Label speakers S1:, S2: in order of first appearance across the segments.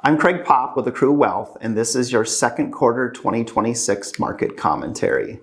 S1: I'm Craig Popp with Accrue Wealth, and this is your second quarter 2026 market commentary.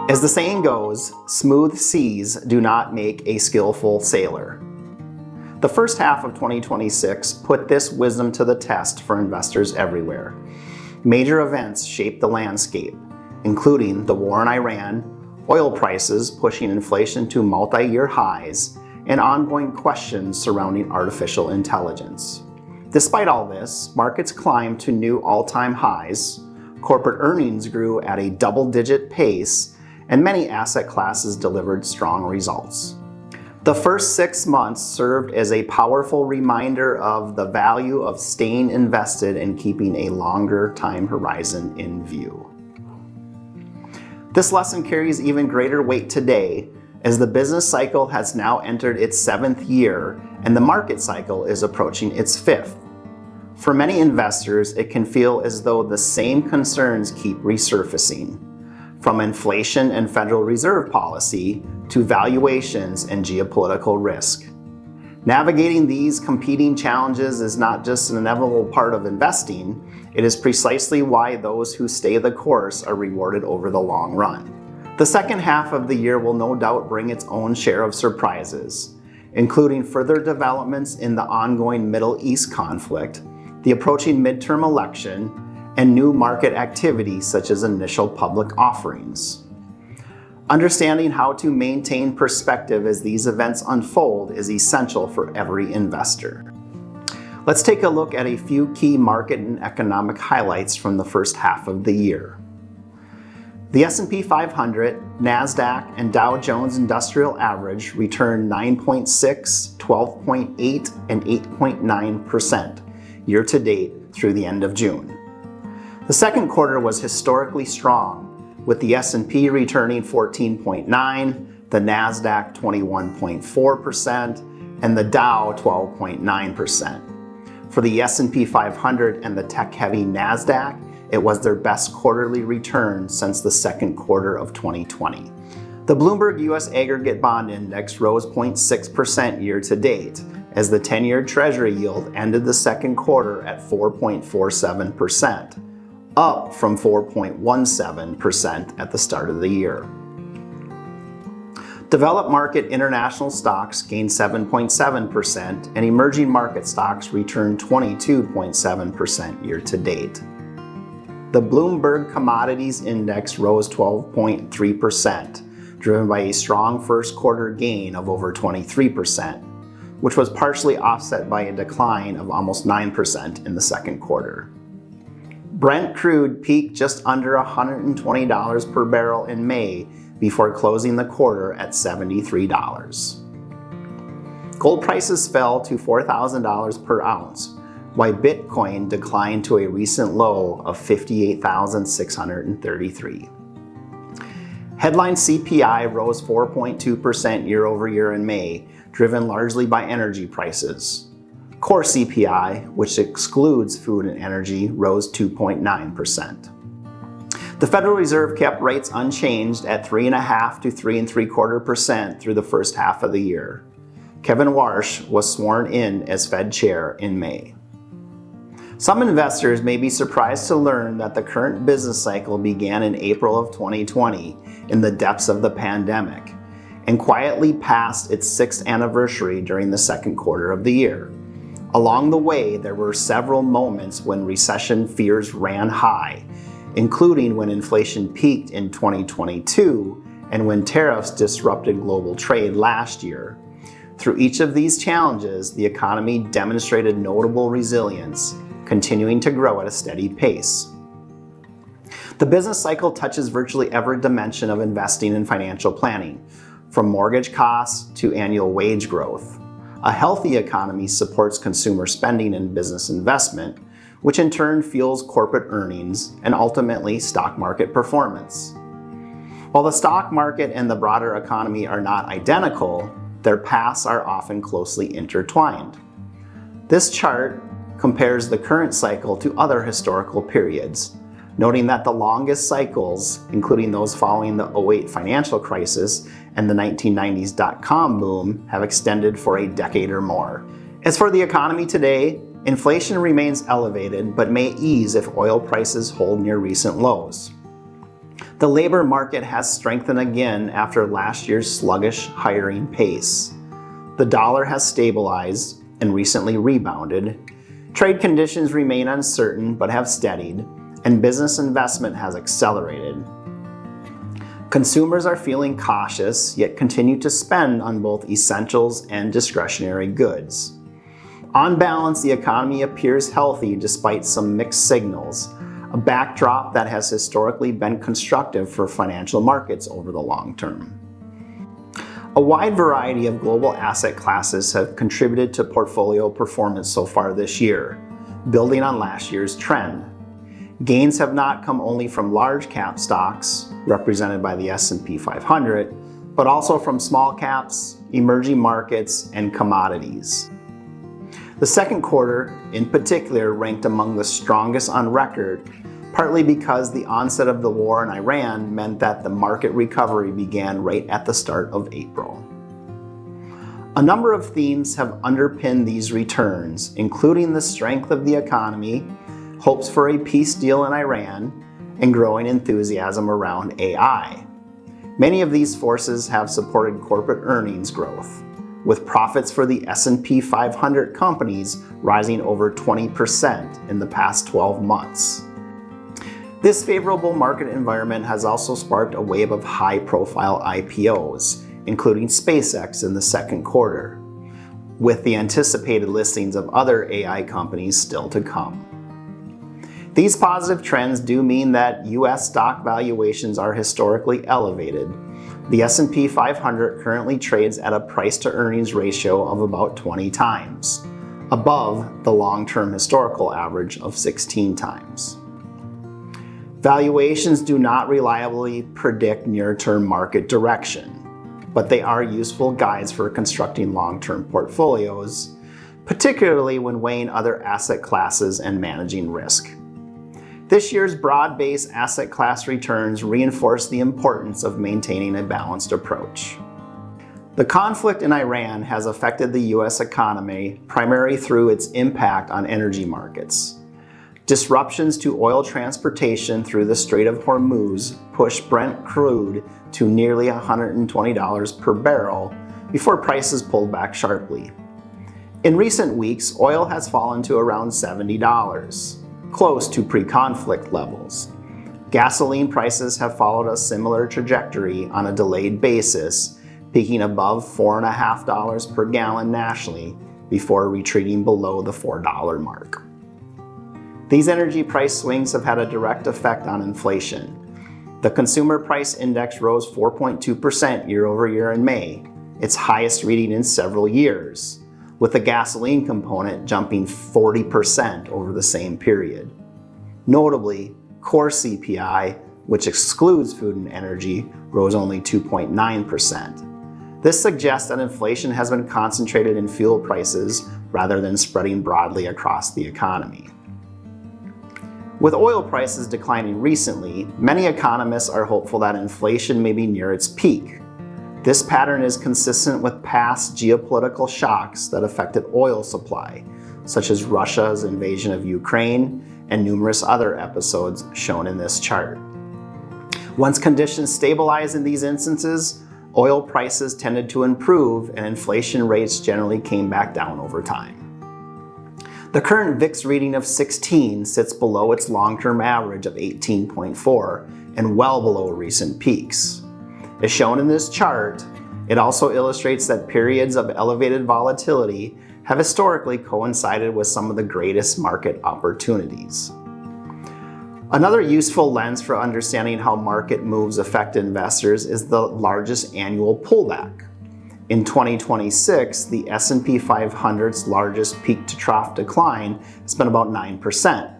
S1: As the saying goes, smooth seas do not make a skillful sailor. The first half of 2026 put this wisdom to the test for investors everywhere. Major events shaped the landscape, including the war in Iran, oil prices pushing inflation to multi-year highs, and ongoing questions surrounding artificial intelligence. Despite all this, markets climbed to new all-time highs, corporate earnings grew at a double-digit pace, and many asset classes delivered strong results. The first 6 months served as a powerful reminder of the value of staying invested and keeping a longer time horizon in view. This lesson carries even greater weight today, as the business cycle has now entered its 7th year and the market cycle is approaching its 5th. For many investors, it can feel as though the same concerns keep resurfacing, from inflation and Federal Reserve policy to valuations and geopolitical risk. Navigating these competing challenges is not just an inevitable part of investing, it is precisely why those who stay the course are rewarded over the long run. The second half of the year will no doubt bring its own share of surprises, including further developments in the ongoing Middle East conflict, the approaching midterm election, and new market activity such as initial public offerings. Understanding how to maintain perspective as these events unfold is essential for every investor. Let's take a look at a few key market and economic highlights from the first half of the year. The S&P 500, NASDAQ, and Dow Jones Industrial Average returned 9.6, 12.8, and 8.9% year-to-date through the end of June. The second quarter was historically strong, with the S&P returning 14.9%, the NASDAQ 21.4%, and the Dow 12.9%. For the S&P 500 and the tech-heavy NASDAQ, it was their best quarterly return since the second quarter of 2020. The Bloomberg U.S. Aggregate Bond Index rose 0.6% year-to-date, as the 10-year Treasury yield ended the second quarter at 4.47%. up from 4.17% at the start of the year. Developed market international stocks gained 7.7%, and emerging market stocks returned 22.7% year-to-date. The Bloomberg Commodities Index rose 12.3%, driven by a strong first quarter gain of over 23%, which was partially offset by a decline of almost 9% in the second quarter. Brent crude peaked just under $120 per barrel in May before closing the quarter at $73. Gold prices fell to $4,000 per ounce, while Bitcoin declined to a recent low of $58,633. Headline CPI rose 4.2% year-over-year in May, driven largely by energy prices. Core CPI, which excludes food and energy, rose 2.9%. The Federal Reserve kept rates unchanged at 3.5% to 3.75% through the first half of the year. Kevin Warsh was sworn in as Fed Chair in May. Some investors may be surprised to learn that the current business cycle began in April of 2020 in the depths of the pandemic and quietly passed its 6th anniversary during the second quarter of the year. Along the way, there were several moments when recession fears ran high, including when inflation peaked in 2022 and when tariffs disrupted global trade last year. Through each of these challenges, the economy demonstrated notable resilience, continuing to grow at a steady pace. The business cycle touches virtually every dimension of investing and financial planning, from mortgage costs to annual wage growth. A healthy economy supports consumer spending and business investment, which in turn fuels corporate earnings and ultimately stock market performance. While the stock market and the broader economy are not identical, their paths are often closely intertwined. This chart compares the current cycle to other historical periods, noting that the longest cycles, including those following the '08 financial crisis and the 1990s dot-com boom, have extended for a decade or more. As for the economy today, inflation remains elevated but may ease if oil prices hold near recent lows. The labor market has strengthened again after last year's sluggish hiring pace. The dollar has stabilized and recently rebounded. Trade conditions remain uncertain but have steadied, and business investment has accelerated. Consumers are feeling cautious, yet continue to spend on both essentials and discretionary goods. On balance, the economy appears healthy despite some mixed signals, a backdrop that has historically been constructive for financial markets over the long term. A wide variety of global asset classes have contributed to portfolio performance so far this year, building on last year's trend. Gains have not come only from large cap stocks, represented by the S&P 500, but also from small caps, emerging markets, and commodities. The second quarter, in particular, ranked among the strongest on record, partly because the onset of the war in Iran meant that the market recovery began right at the start of April. A number of themes have underpinned these returns, including the strength of the economy, hopes for a peace deal in Iran, and growing enthusiasm around AI. Many of these forces have supported corporate earnings growth, with profits for the S&P 500 companies rising over 20% in the past 12 months. This favorable market environment has also sparked a wave of high-profile IPOs, including SpaceX in the second quarter, with the anticipated listings of other AI companies still to come. These positive trends do mean that U.S. stock valuations are historically elevated. The S&P 500 currently trades at a price-to-earnings ratio of about 20 times, above the long-term historical average of 16 times. Valuations do not reliably predict near-term market direction, but they are useful guides for constructing long-term portfolios, particularly when weighing other asset classes and managing risk. This year's broad-based asset class returns reinforce the importance of maintaining a balanced approach. The conflict in Iran has affected the U.S. economy primarily through its impact on energy markets. Disruptions to oil transportation through the Strait of Hormuz pushed Brent crude to nearly $120 per barrel before prices pulled back sharply. In recent weeks, oil has fallen to around $70. Close to pre-conflict levels. Gasoline prices have followed a similar trajectory on a delayed basis, peaking above $4.50 per gallon nationally before retreating below the $4 mark. These energy price swings have had a direct effect on inflation. The Consumer Price Index rose 4.2% year over year in May, its highest reading in several years, with the gasoline component jumping 40% over the same period. Notably, core CPI, which excludes food and energy, rose only 2.9%. This suggests that inflation has been concentrated in fuel prices rather than spreading broadly across the economy. With oil prices declining recently, many economists are hopeful that inflation may be near its peak. This pattern is consistent with past geopolitical shocks that affected oil supply, such as Russia's invasion of Ukraine and numerous other episodes shown in this chart. Once conditions stabilized in these instances, oil prices tended to improve and inflation rates generally came back down over time. The current VIX reading of 16 sits below its long-term average of 18.4 and well below recent peaks. As shown in this chart, it also illustrates that periods of elevated volatility have historically coincided with some of the greatest market opportunities. Another useful lens for understanding how market moves affect investors is the largest annual pullback. In 2026, the S&P 500's largest peak-to-trough decline has been about 9%.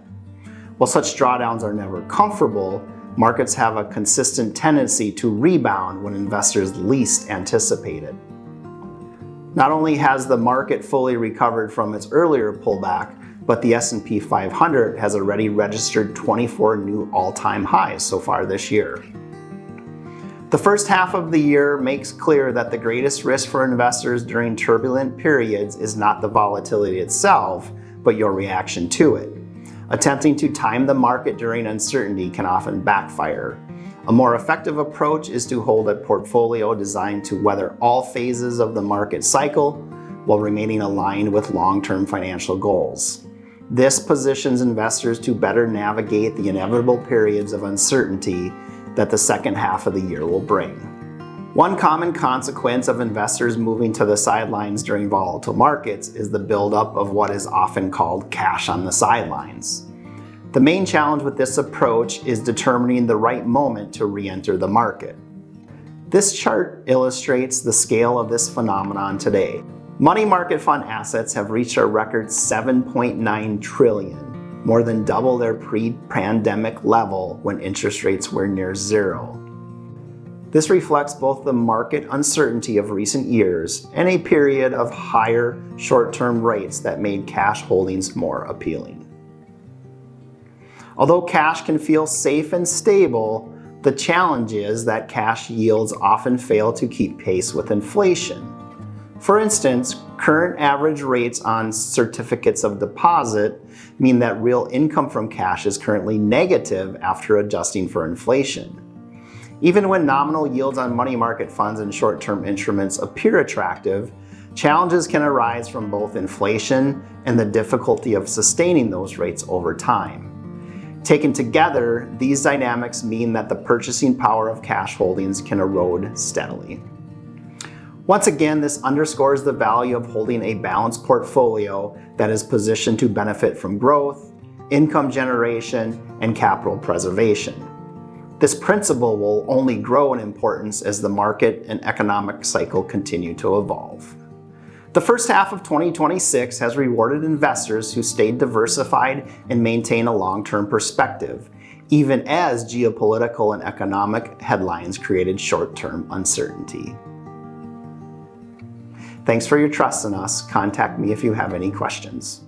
S1: While such drawdowns are never comfortable, markets have a consistent tendency to rebound when investors least anticipate it. Not only has the market fully recovered from its earlier pullback, but the S&P 500 has already registered 24 new all-time highs so far this year. The first half of the year makes clear that the greatest risk for investors during turbulent periods is not the volatility itself, but your reaction to it. Attempting to time the market during uncertainty can often backfire. A more effective approach is to hold a portfolio designed to weather all phases of the market cycle while remaining aligned with long-term financial goals. This positions investors to better navigate the inevitable periods of uncertainty that the second half of the year will bring. One common consequence of investors moving to the sidelines during volatile markets is the buildup of what is often called cash on the sidelines. The main challenge with this approach is determining the right moment to re-enter the market. This chart illustrates the scale of this phenomenon today. Money market fund assets have reached a record $7.9 trillion, more than double their pre-pandemic level when interest rates were near zero. This reflects both the market uncertainty of recent years and a period of higher short-term rates that made cash holdings more appealing. Although cash can feel safe and stable, the challenge is that cash yields often fail to keep pace with inflation. For instance, current average rates on certificates of deposit mean that real income from cash is currently negative after adjusting for inflation. Even when nominal yields on money market funds and short-term instruments appear attractive, challenges can arise from both inflation and the difficulty of sustaining those rates over time. Taken together, these dynamics mean that the purchasing power of cash holdings can erode steadily. Once again, this underscores the value of holding a balanced portfolio that is positioned to benefit from growth, income generation, and capital preservation. This principle will only grow in importance as the market and economic cycle continue to evolve. The first half of 2026 has rewarded investors who stayed diversified and maintain a long-term perspective, even as geopolitical and economic headlines created short-term uncertainty. Thanks for your trust in us. Contact me if you have any questions.